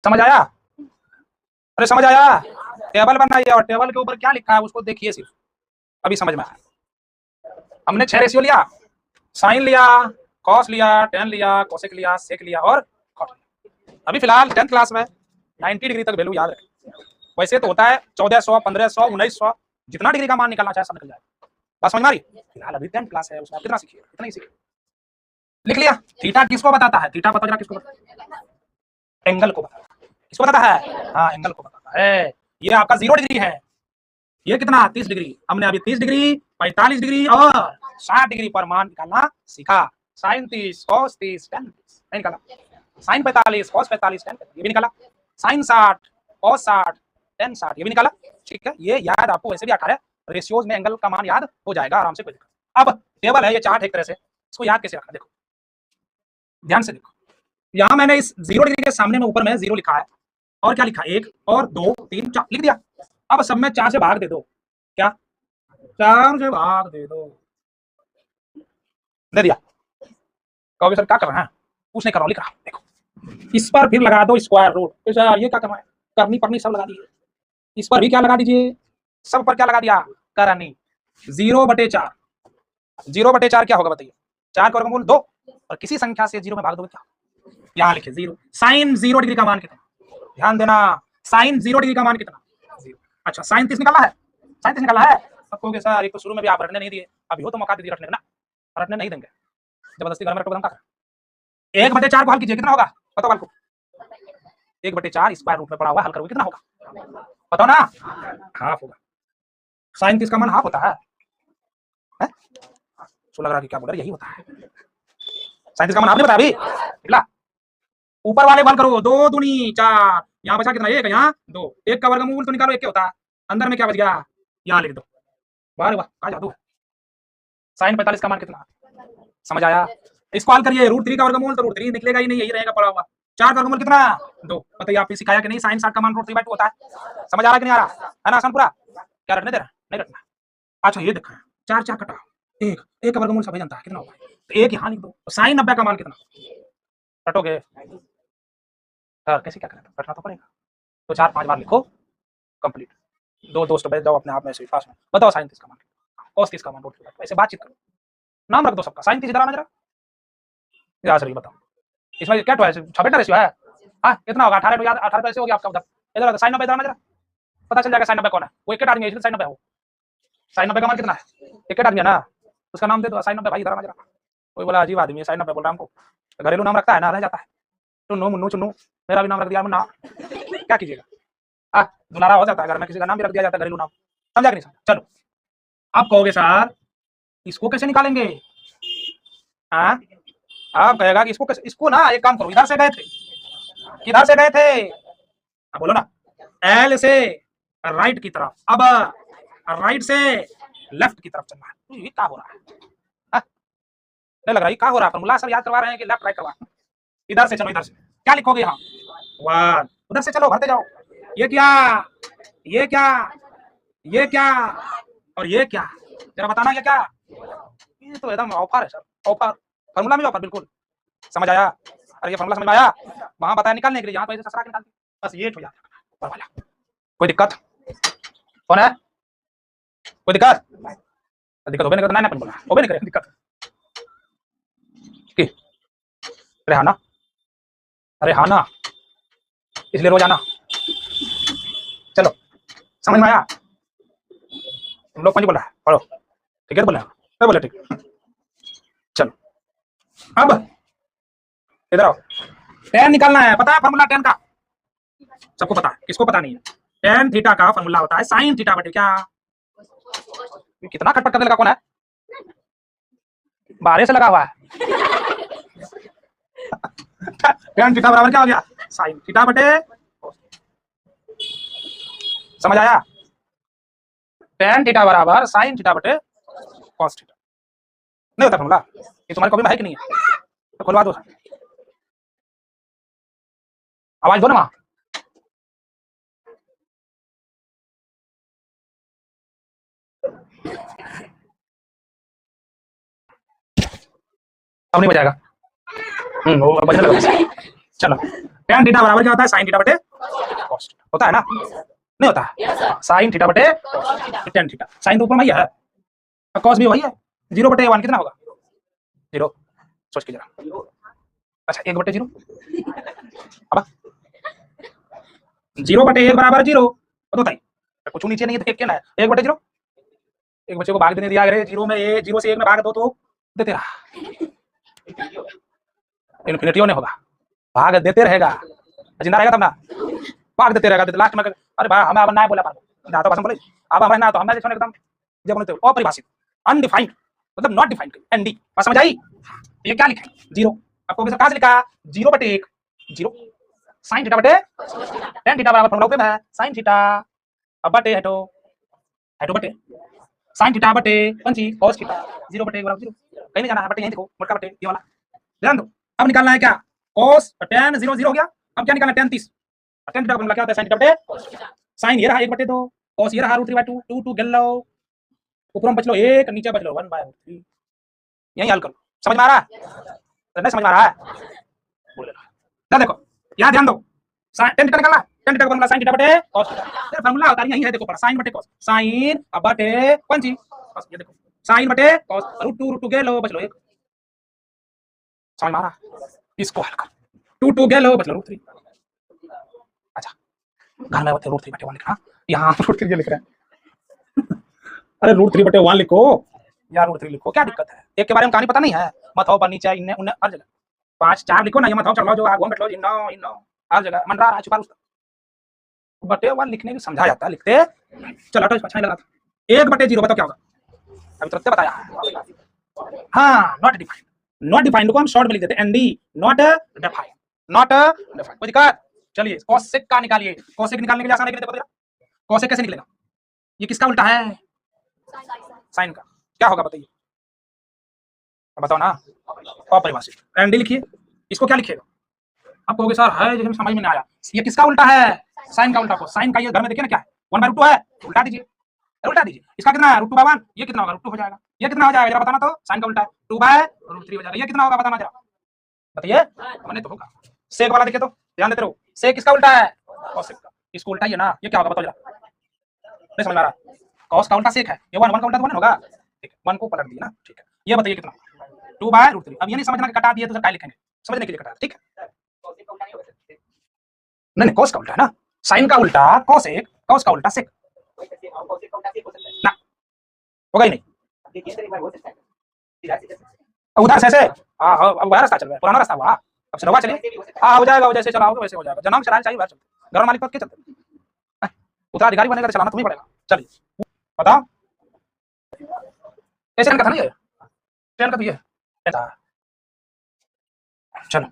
समझ आया? अरे समझ आया? टेबल बनाइए और टेबल के ऊपर क्या लिखा है उसको देखिए सिर्फ, अभी समझ में आया। हमने 6 रेशियो लिया, साइन लिया, कॉस लिया, टेन लिया, कोसेक लिया, सेक लिया और कॉट लिया। अभी फिलहाल 10th क्लास में 90 डिग्री तक वैल्यू याद रखें। वैसे तो होता है 1400, 1500, 1900, जितना डिग्री का मान निकालना चाहे सब निकल जाएगा। बात समझ में आ रही? फिलहाल अभी 10th क्लास है, उसमें आप कितना सीखिए, इतना ही सीखिए। लिख लिया? थीटा किसको बताता है? थीटा पता जरा किसको बताता है? एंगल को बताता है। किसको बताता है? हाँ, एंगल को बताता है। ये आपका 0 डिग्री है, ये कितना 30 डिग्री। हमने अभी 30 डिग्री, 45 डिग्री और 60 डिग्री पर मान निकालना सीखा। साइन 30, कॉस 30, टेन 30 नहीं निकाला। साइन 45, कॉस 45, टेन ये भी निकाला। साइन 60, कॉस 60, टेन 60 ये भी निकाला। ठीक है, ये याद आपको वैसे भी आता है, रेशियोज में एंगल का मान याद हो जाएगा आराम से, कोई दिक्कत। अब टेबल है, ये चार्ट एक तरह से, इसको याद कैसे रखा? देखो ध्यान से देखो, यहाँ मैंने इस 0 डिग्री के सामने में ऊपर में 0 लिखा है और क्या लिखा? 1 और 2 3 4 लिख दिया। अब सब में 4 से भाग दे दो। क्या? 4 से भाग दे दो, दे दिया। कहोगे सर क्या कर रहा है? कुछ नहीं कर रहा, लिख रहा। देखो इस पर फिर लगा दो स्क्वायर रूट। तो सर ये क्या करना है? करनी पड़नी सब लगा दीजिए। इस पर भी क्या लगा दीजिए? सब पर क्या लगा दिया? करनी। 0/4, 0/4 क्या होगा बताइए? 4 का वर्गमूल 2 और किसी संख्या से 0 में भाग दोगे क्या? यहाँ लिखे 0। साइन 0 डिग्री का मान कितना? ध्यान देना, साइन 0 डिग्री का मान कितना? 0। अच्छा, साइन 30 निकाला है? साइन 30 निकाला है? अब कहोगे सर एक तो शुरू में भी आप रटने नहीं दिए, अभी हो तो मौका दीजिए रटने का ना। रटने नहीं देंगे, जबरदस्ती घर में रटो का। 1/4 को हल कीजिए, कितना होगा बताओ? हल को 1/4 स्क्वायर रूट में पड़ा हुआ, हल करोगे कितना होगा बताओ ना? हाफ होगा। साइन 30 का मान हाफ होता है? तो लग रहा कि क्या बोल रहा है, यही होता है। साइन 30 का मान आपने बताया अभी निकला। ऊपर वाले बल करो, 2 दूनी 4, यहाँ बचा कितना? 1, यहाँ 2, 1 का वर्गमूल तो निकालो 1 क्या होता है? अंदर में क्या बच गया? यहाँ लिख दो। वाह वाह क्या जादू है। साइन 45 का मान कितना? समझ आया? इसको हल करिए, √3 का वर्गमूल तो √3 निकलेगा ही नहीं, यही रहेगा पड़ा हुआ। 4 का वर्गमूल कितना? 2। बताइए आपने सिखाया कि नहीं? साइन 60 का मान √3/2 होता है। समझ आ रहा है कि नहीं आ रहा है? ना आसान पूरा? क्या रटने दे रहा? नहीं रटना। अच्छा ये देखा, 4 4 कटा 1, 1 का वर्गमूल सभी जानता है कितना होगा, तो 1 यहाँ लिख दो। साइन 90 का मान कितना? रटोगे सर कैसे, क्या करें? रटना तो पड़ेगा। तो 4-5 बार लिखो, कंप्लीट। 2 दोस्त बैठ जाओ अपने आप में से पास में, बताओ साइन 30 का मान, कॉस 30 का मान, ऐसे बातचीत करो, नाम रख दो सबका। साइन 30 इधर आना जरा, याद सर बताओ इसमें क्या है? 6 रेशियो है। हाँ कितना होगा? 18 याद, 18 पैसे हो गया आपका उधर। इधर साइन 90 इधर आना जरा, पता चल जाएगा साइन 90 कौन है। वो एक आदमी है, इसलिए साइन 90 हो। साइन 90 का मान कितना है? एक आदमी है ना, उसका नाम दे दो साइन 90 भाई, इधर आना जरा। कोई बोला अजीब आदमी है साइन 90 बोल रहा हमको, घरेलू नाम रखता है ना, रह जाता है। चुन्नू मुन्नू चुन्नू, मेरा भी नाम रख दिया मुन्ना, क्या कीजिएगा? दुलारा हो जाता है घर में, किसी का नाम भी रख दिया जाता है घरेलू नाम। समझा कि नहीं? चलो अब कहोगे सर इसको कैसे निकालेंगे? हाँ आप कहेगा कि इसको कैसे, इसको ना एक काम करो, इधर से गए थे, किधर से गए थे? बोलो ना, एल से राइट की तरफ, अब राइट से लेफ्ट की तरफ चलना है। ये क्या हो रहा है? नहीं लग रहा है क्या हो रहा है? फॉर्मूला सब याद करवा रहे हैं कि लेफ्ट राइट करवा? इधर से चलो, इधर से क्या लिखोगे यहाँ? 1। उधर से चलो, भरते जाओ। ये क्या, ये क्या, ये क्या और ये क्या? जरा बताना ये क्या? ये तो एकदम ऑफर है सर, ऑफर। फॉर्मूला में ऑफर, बिल्कुल समझ आया? अरे ये फॉर्मूला समझ में आया? वहां बताया निकालने के लिए, यहाँ तो ऐसे ससरा के निकालते, बस ये तो याद रखना वाला। कोई दिक्कत? कौन है? कोई दिक्कत? दिक्कत होबे नहीं करता, ना बोला होबे नहीं करे दिक्कत की। अरे हाँ ना, अरे हाँ ना, इसलिए रोज आना। चलो समझ में आया? तुम लोग कौन बोल रहा है? पढ़ो ठीक है, बोले नहीं बोले ठीक। चलो अब इधर आओ, टेन निकालना है। पता है फॉर्मूला टेन का? सबको पता है, किसको पता नहीं है? टेन थीटा का फॉर्मूला होता है साइन थीटा बटे क्या? कितना खटपट करने लगा, कौन है? बाहर से लगा हुआ है। टेन थीटा बराबर क्या हो गया? साइन थीटा बटे, समझ आया? टेन थीटा बराबर साइन थीटा बटे कॉस थीटा। नहीं होता फॉर्मूला? ये तुम्हारी कॉपी में है कि नहीं है? तो खुलवा दो, आवाज दो ना वहां। अब नहीं बजाएगा। वो बजने लगा। चलो tan थीटा बराबर क्या होता है साइन थीटा बटे cos थीटा होता है ना नहीं होता है साइन थीटा बटे tan थीटा साइन तो ऊपर में ही है और cos भी वही है 0/1 कितना होगा 0 सोच के जरा अच्छा 1/0 अब 0/1 बराबर 0 तो बताइए कुछ नीचे नहीं है तो 1 क्या है 1/0 एक बच्चे को भाग देने दिया अगर 0 में 0 से 1 में भाग दो तो देते रहा इन्फिनिटी नहीं होगा भाग देते रहेगा जिंदा रहेगा तब ना भाग देते रहेगा लास्ट में अरे भाई हमें अब ना बोला पार ना तो भाषण बोले अब हमें ना तो हमें देखो एकदम जब बोलते हो अपरिभाषित अनडिफाइंड मतलब नॉट डिफाइंड एनडी बात समझ आई ये क्या लिखा है 0 आपको कहां से लिखा 0/1 0 sin थीटा बटे tan थीटा बराबर फॉर्मूला ऊपर है sin थीटा अब बटे हटो बटे sin थीटा बटे पंची cos थीटा 0/1 बराबर 0 कहीं नहीं जाना है बटे यहीं देखो मोटा बटे ये वाला ध्यान दो अब निकालना है क्या cos tan 0 0 हो गया अब क्या निकालना है tan 30 tan थीटा का फॉर्मूला क्या होता है sin थीटा बटे sin ये रहा 1/2 cos ये रहा √3/2 2 2 गल लो ऊपर में बच लो 1 नीचे बच लो 1/3 यही हल करो समझ में आ रहा है नहीं समझ में आ रहा है बोल लेना देखो यहां ध्यान दो tan थीटा निकालना tan थीटा का फॉर्मूला sin थीटा बटे cos थीटा ये फॉर्मूला होता है यही है देखो पर sin बटे cos sin अब बटे कौन सी cos ये देखो sin बटे cos √2 गए लो बच लो 1 समझ में आ रहा इसको हल कर 2 2 गए लो बच लो √3 अच्छा घर में बचे √3/1 लिखना यहां √3 लिख रहे हैं अरे √3/1 लिखो या √3 लिखो क्या दिक्कत है एक के बारे में कहानी पता नहीं है मत हो पर नीचे इन्ने उन्ने हर जगह 5 4 लिखो ना ये मत हो चलो जो आगो बैठ लो इन्नो हर जगह मन रहा है छुपा बटे 1 लिखने की समझा जाता है लिखते चलो हटो अच्छा नहीं लगा 1/0 बताओ क्या होगा अभी तुरंत बताया हाँ नॉट डिफाइंड को हम शॉर्ट में लिख देते हैं एनडी नॉट डिफाइंड कोई दिक्कत चलिए कोसेक का निकालिए कोसेक निकालने के लिए आसान है कि देखो कोसेक कैसे निकलेगा ये किसका उल्टा है साइन का क्या होगा बताइए बताओ ना अपरिभाषित एनडी लिखिए इसको क्या लिखिएगा आप कहोगे सर है जो समझ में नहीं आया ये किसका उल्टा है साइन का उल्टा को साइन का ये घर में देखिए ना क्या है 1/2 है उल्टा दीजिए इसका कितना है √2/1 ये कितना होगा √2 हो जाएगा ये कितना हो जाएगा जरा बताना तो साइन का उल्टा है 2/√3 हो जाएगा ये कितना होगा बताना जरा बताइए मैंने तो होगा सेक वाला देखिए तो ध्यान देते रहो सेक किसका उल्टा है कॉसेक का इसको उल्टा ही है ना ये क्या होगा बताओ जरा नहीं समझ आ रहा कॉस का उल्टा सेक है ये 1 का उल्टा तो 1 होगा ठीक है 1 को पलट दिया ना ठीक है ये बताइए कितना 2/√3 अब ये नहीं समझना कि कटा दिए तो क्या लिखेंगे समझने के लिए कटा ठीक है नहीं कॉस का उल्टा है ना साइन का उल्टा कॉसेक कॉस का उल्टा सेक ना होगा ही नहीं उधर से हाँ अब वह रास्ता चल रहा है पुराना रास्ता हुआ अब चलो चलिए हाँ हो जाएगा जैसे चलाओगे वैसे हो जाएगा जनाब चलाना चाहिए बाहर चलते घर मालिक पद के चलते उत्तराधिकारी बनेगा तो चलाना तुम्हें पड़ेगा चलिए बताओ ऐसे का था नहीं ट्रेन का तो ये चलो